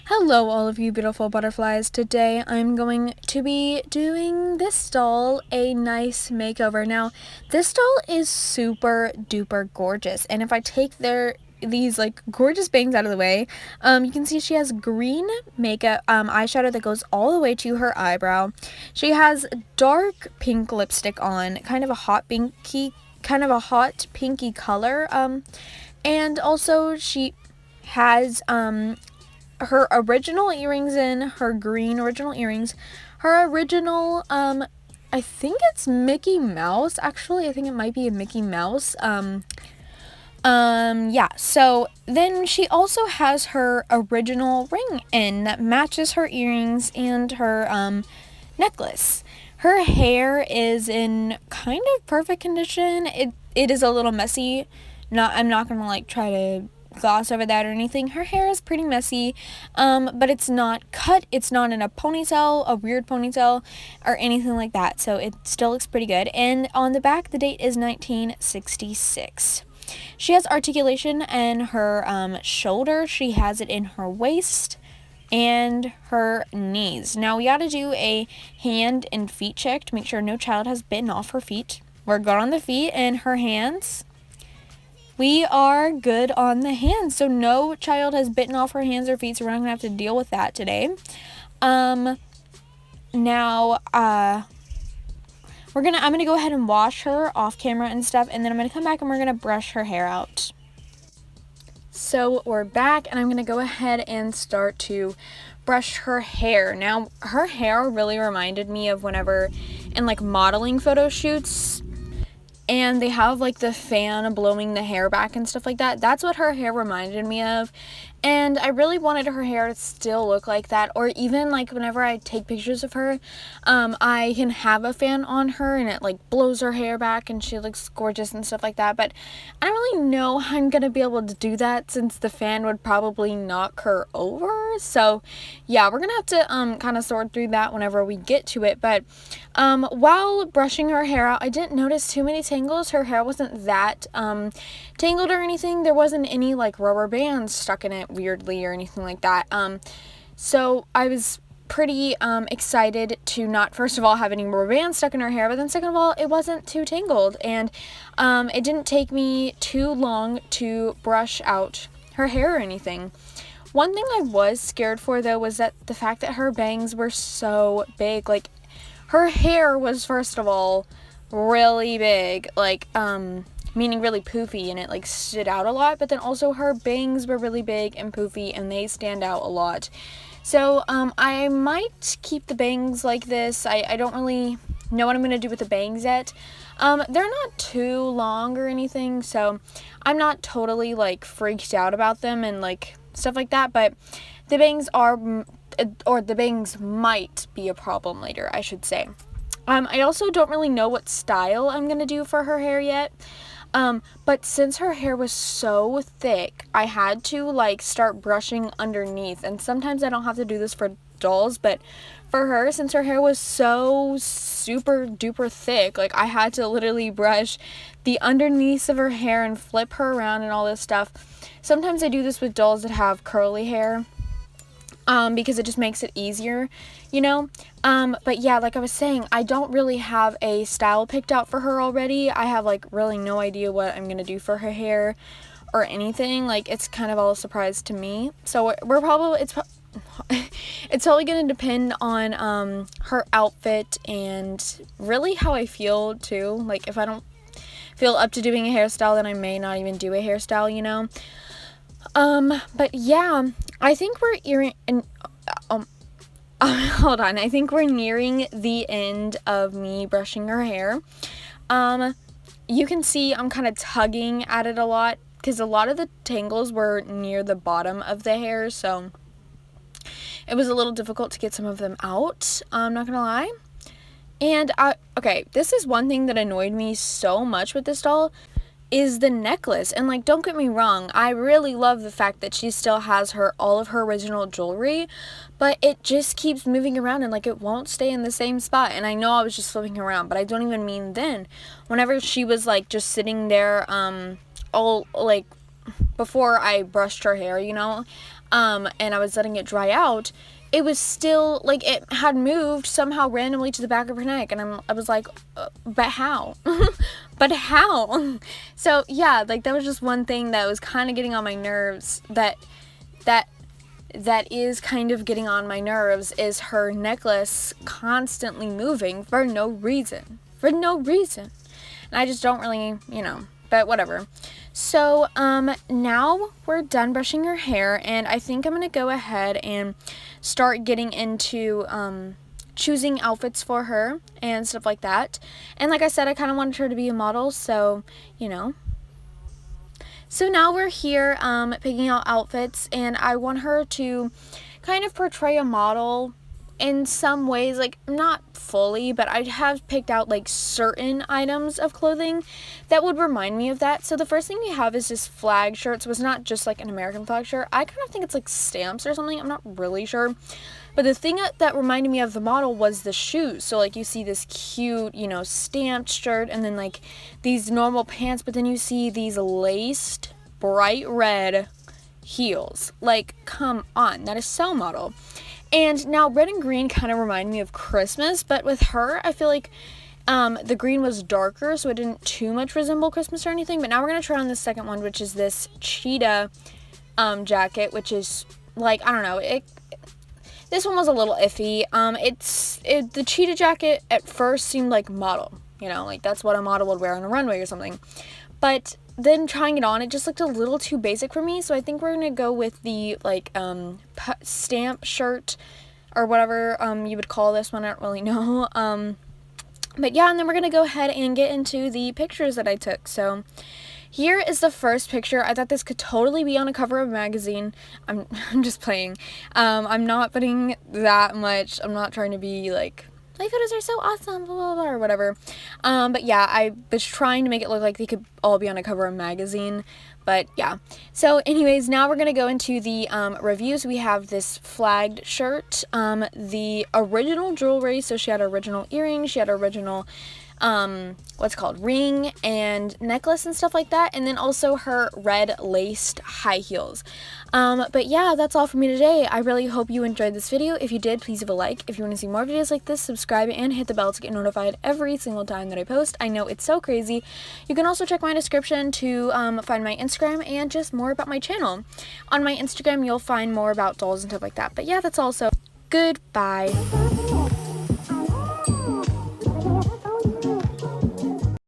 Hello, all of you beautiful butterflies. Today I'm going to be doing this doll a nice makeover. Now, this doll is super duper gorgeous, and if I take these like gorgeous bangs out of the way, you can see she has green makeup eyeshadow that goes all the way to her eyebrow. She has dark pink lipstick on, kind of a hot pinky color, and also she has her original earrings in, her green original earrings, her original, I think it's Mickey Mouse, actually. I think it might be a Mickey Mouse, yeah, so then she also has her original ring in that matches her earrings and her, necklace. Her hair is in kind of perfect condition. It is a little messy. I'm not gonna like try to gloss over that or anything. Her hair is pretty messy, but it's not cut. It's not in a ponytail, a weird ponytail, or anything like that. So it still looks pretty good. And on the back, the date is 1966. She has articulation in her shoulder. She has it in her waist and her knees. Now we gotta do a hand and feet check to make sure no child has bitten off her feet. We're good on the feet and her hands. We are good on the hands, so no child has bitten off her hands or feet, so we're not gonna have to deal with that today. Now, I'm gonna go ahead and wash her off camera and stuff, and then I'm gonna come back and we're gonna brush her hair out. So we're back, and I'm gonna go ahead and start to brush her hair. Now, her hair really reminded me of whenever in like modeling photo shoots, and they have like the fan blowing the hair back and stuff like that. That's what her hair reminded me of, and I really wanted her hair to still look like that, or even like whenever I take pictures of her, I can have a fan on her and it like blows her hair back and she looks gorgeous and stuff like that. But I don't really know how I'm gonna be able to do that since the fan would probably knock her over. So yeah, we're gonna have to kind of sort through that whenever we get to it. But while brushing her hair out, I didn't notice too many tangles. Her hair wasn't that tangled or anything. There wasn't any like rubber bands stuck in it weirdly or anything like that. So I was pretty excited to not, first of all, have any rubber bands stuck in her hair, but then second of all, it wasn't too tangled, and it didn't take me too long to brush out her hair or anything. One thing I was scared for, though, was that the fact that her bangs were so big. Like, her hair was, first of all, really big, like, meaning really poofy, and it, like, stood out a lot, but then also her bangs were really big and poofy, and they stand out a lot. So, I might keep the bangs like this. I don't really know what I'm going to do with the bangs yet. They're not too long or anything, so I'm not totally, like, freaked out about them and, like, stuff like that, but the bangs the bangs might be a problem later, I should say. I also don't really know what style I'm going to do for her hair yet. But since her hair was so thick, I had to like start brushing underneath, and sometimes I don't have to do this for dolls, but for her, since her hair was so super duper thick, like I had to literally brush the underneath of her hair and flip her around and all this stuff. Sometimes I do this with dolls that have curly hair, because it just makes it easier, you know. But yeah, like I was saying, I don't really have a style picked out for her already. I have like really no idea what I'm gonna do for her hair or anything. Like, it's kind of all a surprise to me. So we're probably it's probably gonna depend on her outfit and really how I feel too. Like, if I don't feel up to doing a hairstyle, then I may not even do a hairstyle, you know. But yeah, I think we're hold on. I think we're nearing the end of me brushing her hair. You can see I'm kind of tugging at it a lot because a lot of the tangles were near the bottom of the hair, so it was a little difficult to get some of them out. I'm not gonna lie. And okay, this is one thing that annoyed me so much with this doll, is the necklace. And like, don't get me wrong, I really love the fact that she still has all of her original jewelry, but it just keeps moving around and like it won't stay in the same spot. And I know I was just flipping around, but I don't even mean then. Whenever she was like just sitting there all like before I brushed her hair, you know, and I was letting it dry out, it was still, like, it had moved somehow randomly to the back of her neck, and I was like, but how? But how? So, yeah, like, that was just one thing that was kind of getting on my nerves, that is kind of getting on my nerves, is her necklace constantly moving for no reason. And I just don't really, but whatever. So, now we're done brushing her hair, and I think I'm going to go ahead and start getting into, choosing outfits for her and stuff like that. And like I said, I kind of wanted her to be a model, so, So now we're here, picking out outfits, and I want her to kind of portray a model in some ways, like, not fully, but I have picked out, like, certain items of clothing that would remind me of that. So the first thing we have is this flag shirt. So it's not just, like, an American flag shirt. I kind of think it's, like, stamps or something. I'm not really sure. But the thing that reminded me of the model was the shoes. So, like, you see this cute, stamped shirt, and then, like, these normal pants, but then you see these laced, bright red heels. Like, come on. That is so model. And now red and green kind of remind me of Christmas, but with her, I feel like the green was darker, so it didn't too much resemble Christmas or anything. But now we're going to try on the second one, which is this cheetah jacket, which is, like, I don't know, this one was a little iffy. The cheetah jacket at first seemed like model, like that's what a model would wear on a runway or something. But then trying it on, it just looked a little too basic for me, so I think we're gonna go with the, like, stamp shirt, or whatever you would call this one. I don't really know. But yeah, and then we're gonna go ahead and get into the pictures that I took. So here is the first picture. I thought this could totally be on a cover of a magazine. I'm just playing. I'm not putting that much. I'm not trying to be like photos are so awesome, blah, blah, blah, or whatever. But yeah, I was trying to make it look like they could all be on a cover of a magazine. But yeah. So anyways, now we're going to go into the reviews. We have this flagged shirt, the original jewelry. So she had original earrings, she had original ring and necklace and stuff like that, and then also her red laced high heels. But yeah, that's all for me today. I really hope you enjoyed this video. If you did, please leave a like. If you want to see more videos like this, subscribe and hit the bell to get notified every single time that I post. I know it's so crazy. You can also check my description to find my Instagram and just more about my channel. On my Instagram, you'll find more about dolls and stuff like that. But yeah, that's all. So goodbye.